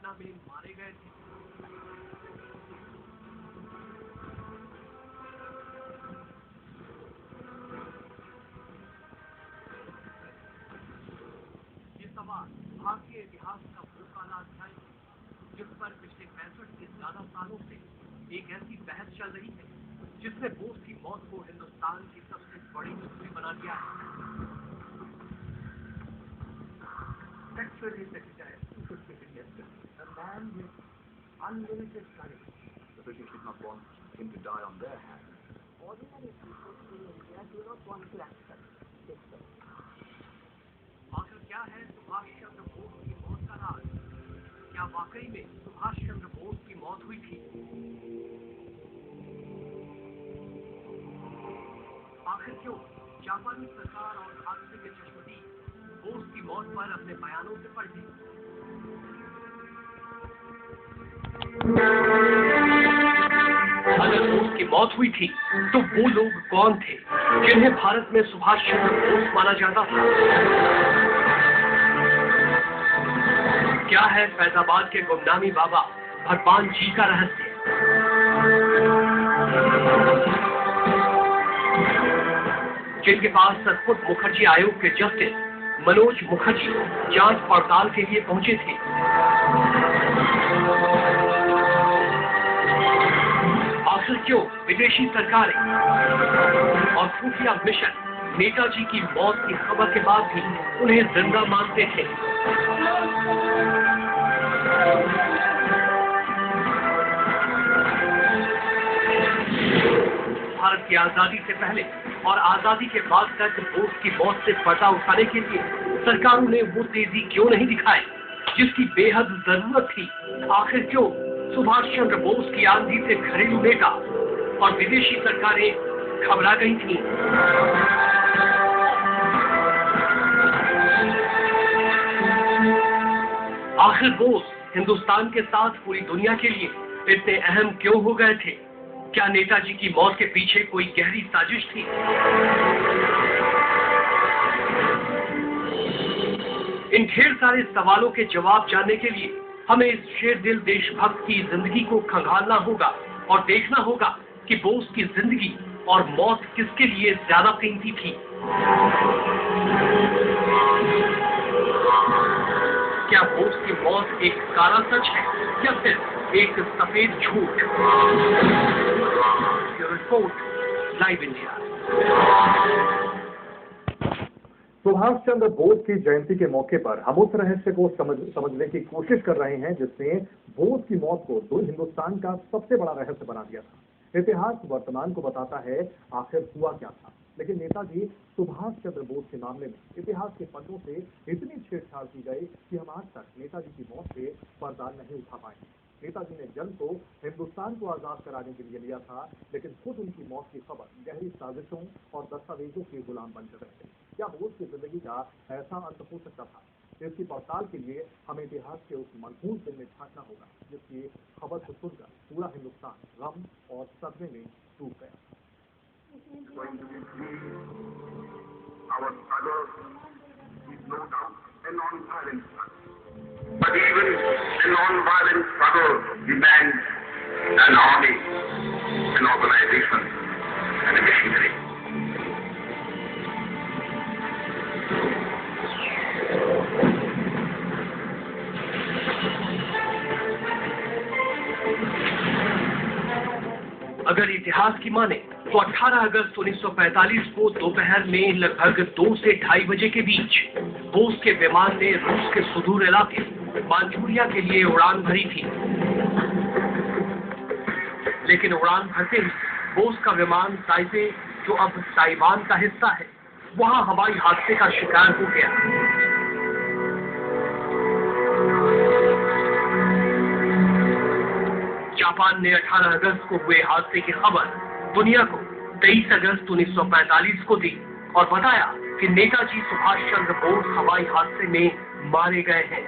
घटना में मारे गए थे। ये सवाल भारतीय इतिहास का वो काला अध्याय है जिस पर पिछले 65 से ज्यादा सालों से एक ऐसी बहस चल रही है जिसने बोस की मौत को हिंदुस्तान की सबसे बड़ी मिस्ट्री बना दिया है। Actually, Secretary, 250 years, a man with unlimited courage. The British did not want him to die on their hands. Ordinary people in India do not want to accept this. आखिर क्या है सुभाष चंद्र बोस की मौत का राज? क्या वाकई में सुभाष चंद्र बोस की मौत हुई थी? आखिर क्यों जापानी सरकार और हादसे के चश्मदीद बोस की मौत पर अपने बयानों से पलटी? अगर बोस की मौत हुई थी तो वो लोग कौन थे जिन्हें भारत में सुभाष चंद्र बोस माना जाता था? क्या है फैजाबाद के गुमनामी बाबा भगवान जी का रहस्य? जिनके पास सतपुत मुखर्जी आयोग के जस्टिस मनोज मुखर्जी जांच पड़ताल के लिए पहुंचे थे। आखिर क्यों विदेशी सरकारें और खुफिया मिशन नेताजी की मौत की खबर के बाद भी उन्हें जिंदा मानते थे? भारत की आजादी से पहले और आजादी के बाद तक बोस की मौत से पर्दा उठाने के लिए सरकारों ने वो तेजी क्यों नहीं दिखाई जिसकी बेहद जरूरत थी? आखिर क्यों सुभाष चंद्र बोस की आंधी से घरेलू नेता और विदेशी सरकारें घबरा गई थीं? आखिर बोस हिंदुस्तान के साथ पूरी दुनिया के लिए इतने अहम क्यों हो गए थे? क्या नेताजी की मौत के पीछे कोई गहरी साजिश थी? इन ढेर सारे सवालों के जवाब जानने के लिए हमें इस शेरदिल देशभक्त की जिंदगी को खंगालना होगा और देखना होगा कि बोस की जिंदगी और मौत किसके लिए ज्यादा कीमती थी। क्या बोस की मौत एक काला सच है या फिर एक सफेद झूठ? Report live India. Subhash Chandra Bose की जयंती के मौके पर हम उस रहस्य को समझने की कोशिश कर रहे हैं जिसने बोस की मौत को हिंदुस्तान का सबसे बड़ा रहस्य बना दिया था। इतिहास वर्तमान को बताता है आखिर हुआ क्या था, लेकिन नेताजी सुभाष चंद्र बोस के मामले में इतिहास के पन्नों से इतनी छेड़छाड़ की गई कि हम आज तक नेताजी की मौत से पर्दा नहीं उठा पाए। नेताजी ने जंग को हिंदुस्तान को आजाद कराने के लिए लिया था, लेकिन खुद उनकी मौत की खबर गहरी साजिशों और दस्तावेजों के गुलाम बन रहे थे। क्या बोस की जिंदगी का ऐसा अंत हो सकता था? इसकी पड़ताल के लिए हमें इतिहास के उस मनहूस दिन में झांकना होगा जिसकी खबर को सुनकर पूरा हिंदुस्तान गम और सदमे में डूब गया। Our struggle is no doubt a non-violent struggle. But even a non-violent struggle demands an army, an organization, and a machinery. अगर इतिहास की माने तो 18 अगस्त 1945 को दोपहर में लगभग 2 से 2:30 बजे के बीच बोस के विमान ने रूस के सुदूर इलाके मांचूरिया के लिए उड़ान भरी थी। लेकिन उड़ान भरते ही बोस का विमान ताइपे, जो अब ताइवान का हिस्सा है, वहां हवाई हादसे का शिकार हो गया। जापान ने 18 अगस्त को हुए हादसे की खबर दुनिया को 23 अगस्त 1945 को दी और बताया कि नेताजी सुभाष चंद्र बोस हवाई हादसे में मारे गए हैं।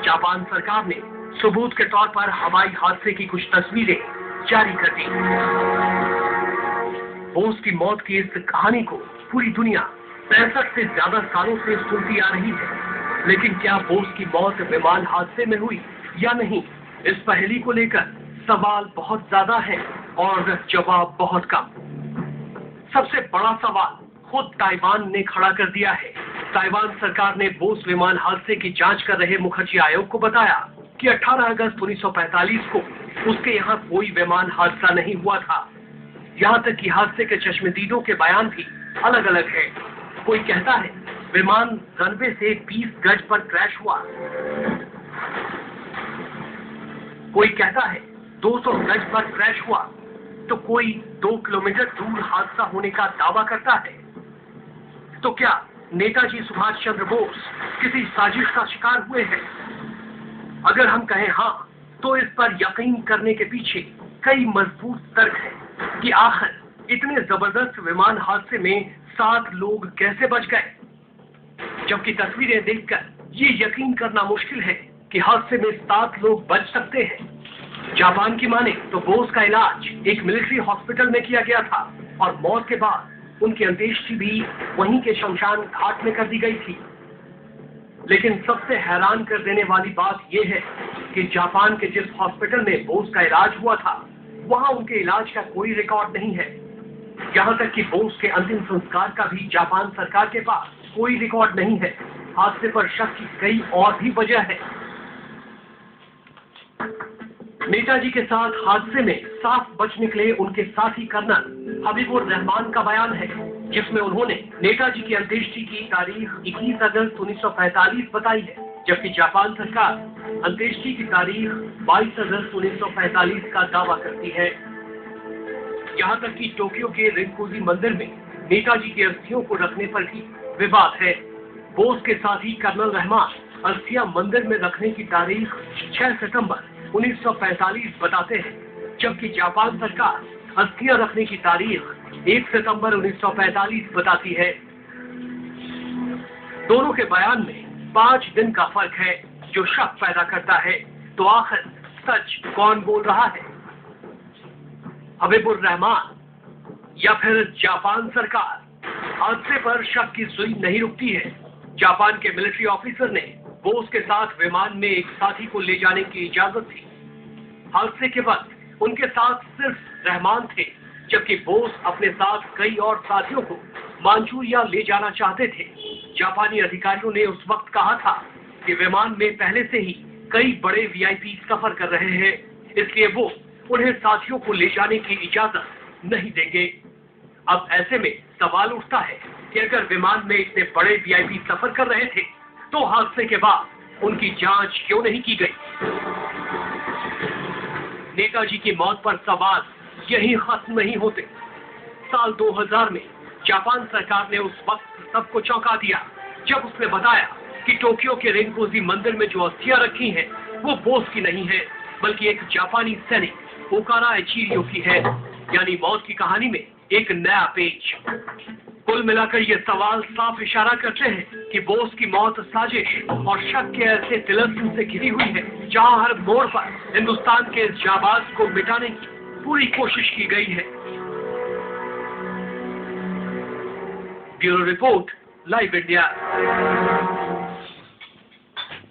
जापान सरकार ने सबूत के तौर पर हवाई हादसे की कुछ तस्वीरें जारी कर दी। बोस की मौत की इस कहानी को पूरी दुनिया 65 से ज्यादा सालों से सुनती आ रही है। लेकिन क्या बोस की मौत विमान हादसे में हुई या नहीं, इस पहेली को लेकर सवाल बहुत ज्यादा है और जवाब बहुत कम। सबसे बड़ा सवाल खुद ताइवान ने खड़ा कर दिया है। ताइवान सरकार ने बोस विमान हादसे की जांच कर रहे मुखर्जी आयोग को बताया कि 18 अगस्त 1945 को उसके यहाँ कोई विमान हादसा नहीं हुआ था। यहाँ तक कि हादसे के चश्मदीदों के बयान भी अलग अलग है। कोई कहता है विमान रनवे से 20 गज पर क्रैश हुआ, कोई कहता है 200 गज पर क्रैश हुआ, तो कोई 2 किलोमीटर दूर हादसा होने का दावा करता है। तो क्या नेताजी सुभाष चंद्र बोस किसी साजिश का शिकार हुए हैं? अगर हम कहें हाँ, तो इस पर यकीन करने के पीछे कई मजबूत तर्क हैं कि आखिर इतने जबरदस्त विमान हादसे में 7 लोग कैसे बच गए, जबकि तस्वीरें देखकर ये यकीन करना मुश्किल है कि हादसे में 7 लोग बच सकते हैं। जापान की माने तो बोस का इलाज एक मिलिट्री हॉस्पिटल में किया गया था और मौत के बाद उनकी अंत्येष्टि भी वहीं के शमशान घाट में कर दी गई थी। लेकिन सबसे हैरान कर देने वाली बात यह है कि जापान के जिस हॉस्पिटल में बोस का इलाज हुआ था, वहां उनके इलाज का कोई रिकॉर्ड नहीं है। यहाँ तक कि बोस के अंतिम संस्कार का भी जापान सरकार के पास कोई रिकॉर्ड नहीं है। हादसे पर शक की कई और भी वजह है। नेताजी के साथ हादसे में साफ बच निकले उनके साथी कर्नल हबीबुर रहमान का बयान है, जिसमें उन्होंने नेताजी की अंत्येष्टि की तारीख 21 अगस्त 1945 बताई है, जबकि जापान सरकार अंत्येष्टि की तारीख 22 अगस्त 1945 का दावा करती है। यहाँ तक कि टोक्यो के रिनकोजी मंदिर में नेताजी की अस्थियों को रखने पर भी विवाद है। बोस के साथी कर्नल रहमान अस्थियां मंदिर में रखने की तारीख 6 सितंबर 1945 बताते हैं, जबकि जापान सरकार अस्थियां रखने की तारीख 1 सितंबर 1945 बताती है। दोनों के बयान में 5 दिन का फर्क है, जो शक पैदा करता है। तो आखिर सच कौन बोल रहा है, हबीबुर रहमान या फिर जापान सरकार? हादसे पर शक की सुई नहीं रुकती है। जापान के मिलिट्री ऑफिसर ने बोस के साथ विमान में एक साथी को ले जाने की इजाजत थी। हादसे के वक्त उनके साथ सिर्फ रहमान थे, जबकि बोस अपने साथ कई और साथियों को मांचूरिया ले जाना चाहते थे। जापानी अधिकारियों ने उस वक्त कहा था कि विमान में पहले से ही कई बड़े वीआईपी सफर कर रहे हैं, इसलिए वो उन्हें साथियों को ले जाने की इजाजत नहीं देंगे। अब ऐसे में सवाल उठता है कि अगर विमान में इतने बड़े वीआईपी सफर कर रहे थे, तो हादसे के बाद उनकी जांच क्यों नहीं की गई? नेताजी की मौत पर सवाल यही खत्म नहीं होते। साल 2000 में जापान सरकार ने उस वक्त सबको चौंका दिया, जब उसने बताया कि टोक्यो के रिनकोजी मंदिर में जो अस्थियां रखी हैं, वो बोस की नहीं है, बल्कि एक जापानी सैनिक ओकारा एचिरियो की है। यानी मौत की कहानी में एक नया पेज। कुल मिलाकर ये सवाल साफ इशारा करते हैं कि बोस की मौत साजिश और शक के ऐसे तिलस्म से घिरी हुई है, जहां हर मोड़ पर हिंदुस्तान के इस जाबाज को मिटाने की पूरी कोशिश की गई है। Bureau report, live India.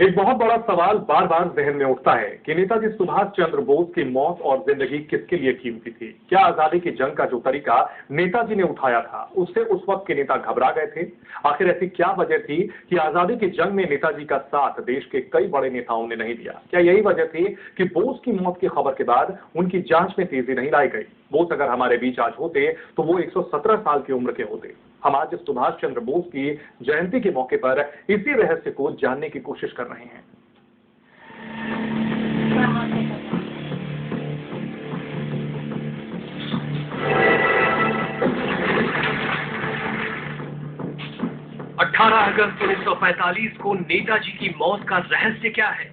एक बहुत बड़ा सवाल बार बार जहन में उठता है कि नेताजी सुभाष चंद्र बोस की मौत और जिंदगी किसके लिए कीमती थी? क्या आजादी की जंग का जो तरीका नेताजी ने उठाया था, उससे उस वक्त के नेता घबरा गए थे? आखिर ऐसी क्या वजह थी कि आजादी की जंग में नेताजी का साथ देश के कई बड़े नेताओं ने नहीं दिया? क्या यही वजह थी कि बोस की मौत की खबर के बाद उनकी जांच में तेजी नहीं लाई गई? बोस अगर हमारे बीच आज होते तो वो 117 साल की उम्र के होते। हम आज सुभाष चंद्र बोस की जयंती के मौके पर इसी रहस्य को जानने की कोशिश कर रहे हैं। अगस्त 1945 को नेताजी की मौत का रहस्य क्या है?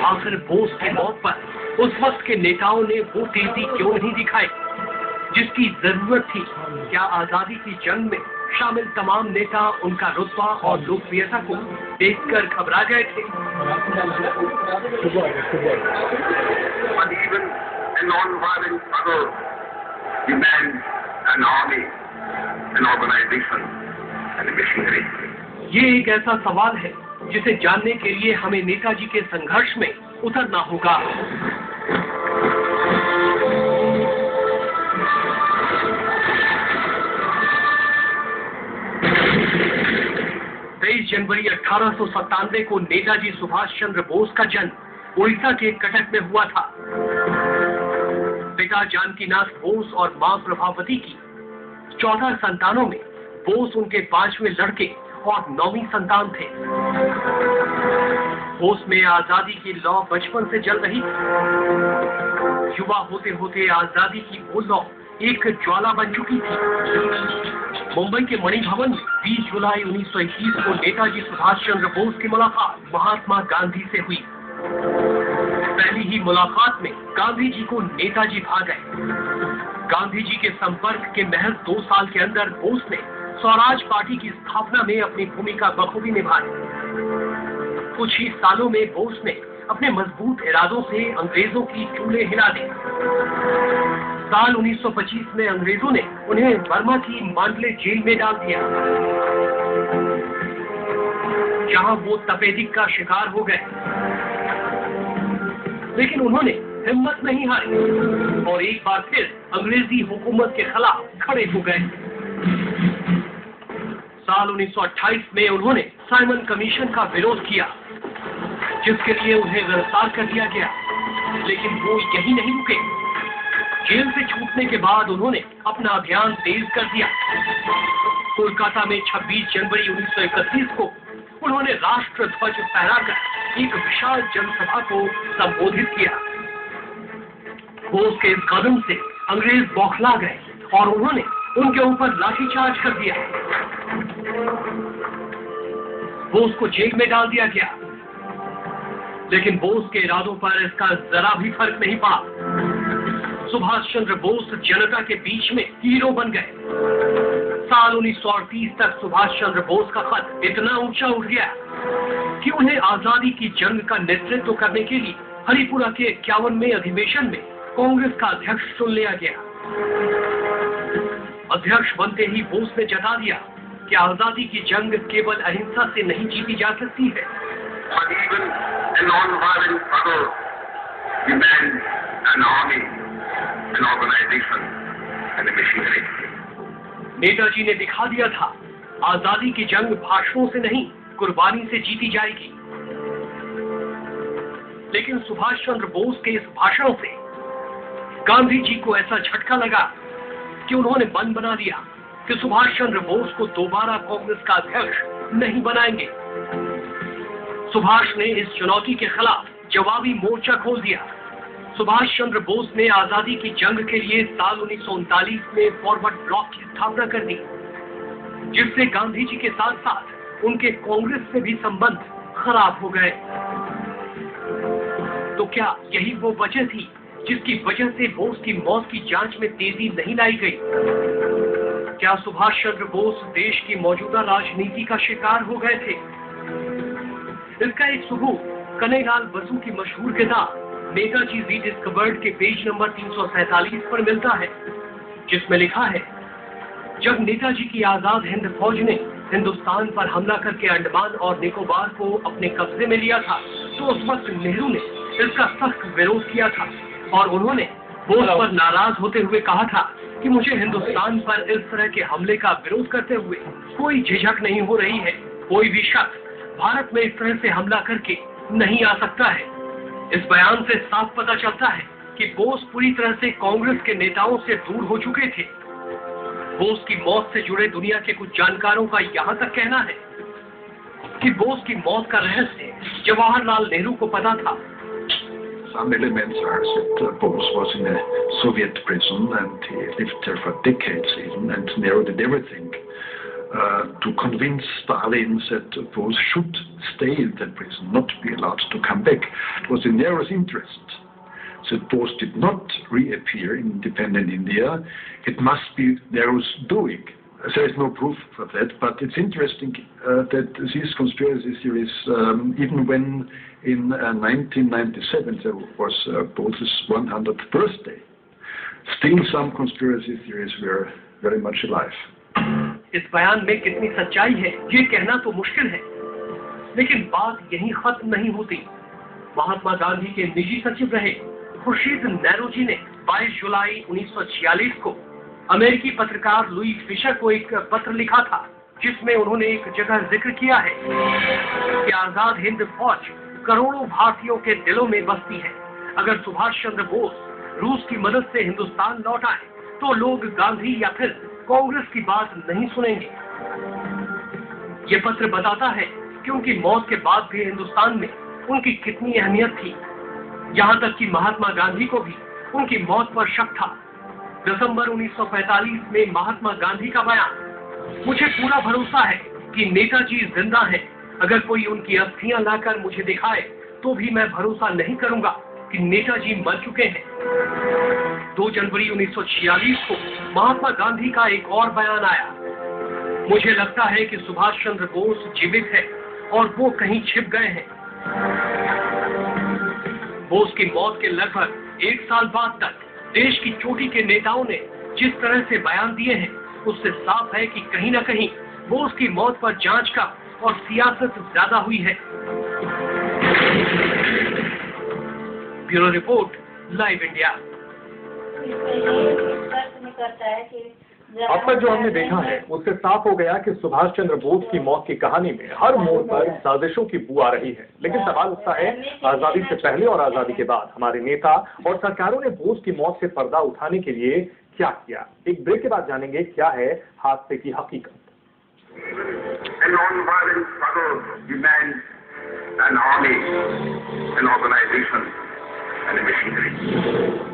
आखिर बोस की मौत पर उस वक्त के नेताओं ने वो तेजी क्यों नहीं दिखाई जिसकी जरूरत थी? क्या आजादी की जंग में शामिल तमाम नेता उनका रुतबा और लोकप्रियता को देखकर घबरा गए थे? But even a non-violent struggle demands an army, an organization, and a machinery. ये एक ऐसा सवाल है जिसे जानने के लिए हमें नेताजी के संघर्ष में उतरना होगा। 23 जनवरी 1897 को नेताजी सुभाष चंद्र बोस का जन्म उड़ीसा के कटक में हुआ था। पिता जानकीनाथ बोस और मां प्रभावती की 14 संतानों में बोस उनके 5वें लड़के और 9वीं संतान थे। बोस में आजादी की लौ बचपन से जल रही थी। युवा होते होते आजादी की वो लौ एक ज्वाला बन चुकी थी। मुंबई के मणि भवन में 20 जुलाई 1921 को नेताजी सुभाष चंद्र बोस की मुलाकात महात्मा गांधी से हुई। पहली ही मुलाकात में गांधी जी को नेताजी भा गए। गांधी जी के संपर्क के महज 2 साल के अंदर बोस ने स्वराज पार्टी की स्थापना में अपनी भूमिका बखूबी निभाई। कुछ ही सालों में बोस ने अपने मजबूत इरादों से अंग्रेजों की चूल्हे हिला दी। साल 1925 में अंग्रेजों ने उन्हें बर्मा की मांडले जेल में डाल दिया, जहां वो तपेदिक का शिकार हो गए। लेकिन उन्होंने हिम्मत नहीं हारी और एक बार फिर अंग्रेजी हुकूमत के खिलाफ खड़े हो गए। साल 1928 में उन्होंने साइमन कमीशन का विरोध किया, जिसके लिए उन्हें गिरफ्तार कर दिया गया। लेकिन वो यही नहीं रुके। जेल से छूटने के बाद उन्होंने अपना अभियान तेज कर दिया। कोलकाता में 26 जनवरी 1931 को उन्होंने राष्ट्र ध्वज फहराकर एक विशाल जनसभा को संबोधित किया। बोस के इस कदम से अंग्रेज बौखला गए और उन्होंने उनके ऊपर लाठीचार्ज कर दिया। बोस को जेल में डाल दिया गया। लेकिन बोस के इरादों पर इसका जरा भी फर्क नहीं पड़ा। सुभाष चंद्र बोस जनता के बीच में हीरो बन गए। साल 1938 तक सुभाष चंद्र बोस का कद इतना ऊंचा उठ गया कि उन्हें आजादी की जंग का नेतृत्व करने के लिए हरिपुरा के 51वें अधिवेशन में कांग्रेस का अध्यक्ष चुन लिया गया। अध्यक्ष बनते ही बोस ने जता दिया कि आजादी की जंग केवल अहिंसा से नहीं जीती जा सकती है। But even a non-violent struggle demands an army, an organization, and a machinery. Netaji ने दिखा दिया था, आजादी की जंग भाषणों से नहीं, कुर्बानी से जीती जाएगी। लेकिन सुभाष चंद्र बोस के इस भाषण से गांधी जी को ऐसा झटका लगा कि उन्होंने मन बना लिया कि सुभाष चंद्र बोस को दोबारा कांग्रेस का अध्यक्ष नहीं बनाएंगे। सुभाष ने इस चुनौती के खिलाफ जवाबी मोर्चा खोल दिया। सुभाष चंद्र बोस ने आजादी की जंग के लिए साल 1939 में फॉरवर्ड ब्लॉक की स्थापना कर दी, जिससे गांधी जी के साथ साथ उनके कांग्रेस से भी संबंध खराब हो गए। तो क्या यही वो वजह थी जिसकी वजह से बोस की मौत की जांच में तेजी नहीं लाई गई? क्या सुभाष चंद्र बोस देश की मौजूदा राजनीति का शिकार हो गए थे? इसका एक सबूत कन्हैयालाल बसु की मशहूर किताब नेताजी रीडिस्कवर्ड के पेज नंबर 347 पर मिलता है, जिसमें लिखा है, जब नेताजी की आजाद हिंद फौज ने हिंदुस्तान पर हमला करके अंडमान और निकोबार को अपने कब्जे में लिया था, तो उस वक्त नेहरू ने इसका सख्त विरोध किया था और उन्होंने बोस पर नाराज होते हुए कहा था कि मुझे हिंदुस्तान पर इस तरह के हमले का विरोध करते हुए कोई झिझक नहीं हो रही है। कोई भी शख्स भारत में इस तरह से हमला करके नहीं आ सकता है। इस बयान से साफ पता चलता है कि बोस पूरी तरह से कांग्रेस के नेताओं से दूर हो चुके थे। बोस की मौत से जुड़े दुनिया के कुछ जानकारों का यहाँ तक कहना है कि बोस की मौत का रहस्य जवाहरलाल नेहरू को पता था। Some elements are that Bose was in a Soviet prison and he lived there for decades even, and Nehru did everything to convince Stalin that Bose should stay in that prison, not be allowed to come back. It was in Nehru's interest that Bose did not reappear in independent India. It must be Nehru's doing. There is no proof for that, but it's interesting that these conspiracy theories, even when in 1997 there was Bose's 100th birthday, still some conspiracy theories were very much alive. इस बयान में कितनी सच्चाई है ये कहना तो मुश्किल है, लेकिन बात यहीं खत्म नहीं होती। महात्मा गांधी के निजी सचिव रहे खुर्शीद नेहरू ने 22 जुलाई 1946 को अमेरिकी पत्रकार लुई फिशर को एक पत्र लिखा था, जिसमें उन्होंने एक जगह जिक्र किया है कि आजाद हिंद फौज करोड़ों भारतीयों के दिलों में बसती है। अगर सुभाष चंद्र बोस रूस की मदद से हिंदुस्तान लौट आए तो लोग गांधी या फिर कांग्रेस की बात नहीं सुनेंगे। ये पत्र बताता है कि उनकी मौत के बाद भी हिंदुस्तान में उनकी कितनी अहमियत थी। यहाँ तक कि महात्मा गांधी को भी उनकी मौत पर शक था। दिसंबर 1945 में महात्मा गांधी का बयान, मुझे पूरा भरोसा है कि नेताजी जिंदा हैं। अगर कोई उनकी अस्थियां लाकर मुझे दिखाए तो भी मैं भरोसा नहीं करूंगा कि नेताजी मर चुके हैं। 2 जनवरी 1946 को महात्मा गांधी का एक और बयान आया, मुझे लगता है कि सुभाष चंद्र बोस जीवित है और वो कहीं छिप गए हैं। बोस की मौत के लगभग 1 साल बाद तक देश की चोटी के नेताओं ने जिस तरह से बयान दिए हैं, उससे साफ है कि कहीं न कहीं बोस की मौत पर जांच का और सियासत ज्यादा हुई है। Bureau report, live India. अब तक जो हमने देखा है उससे साफ हो गया कि सुभाष चंद्र बोस की मौत की कहानी में हर मोड़ पर साजिशों की बू आ रही है। लेकिन सवाल उठता है, आजादी से पहले और आजादी के बाद हमारे नेता और सरकारों ने बोस की मौत से पर्दा उठाने के लिए क्या किया। एक ब्रेक के बाद जानेंगे क्या है हादसे की हकीकत। A non-violent struggle demands an army, an organization, and a machinery.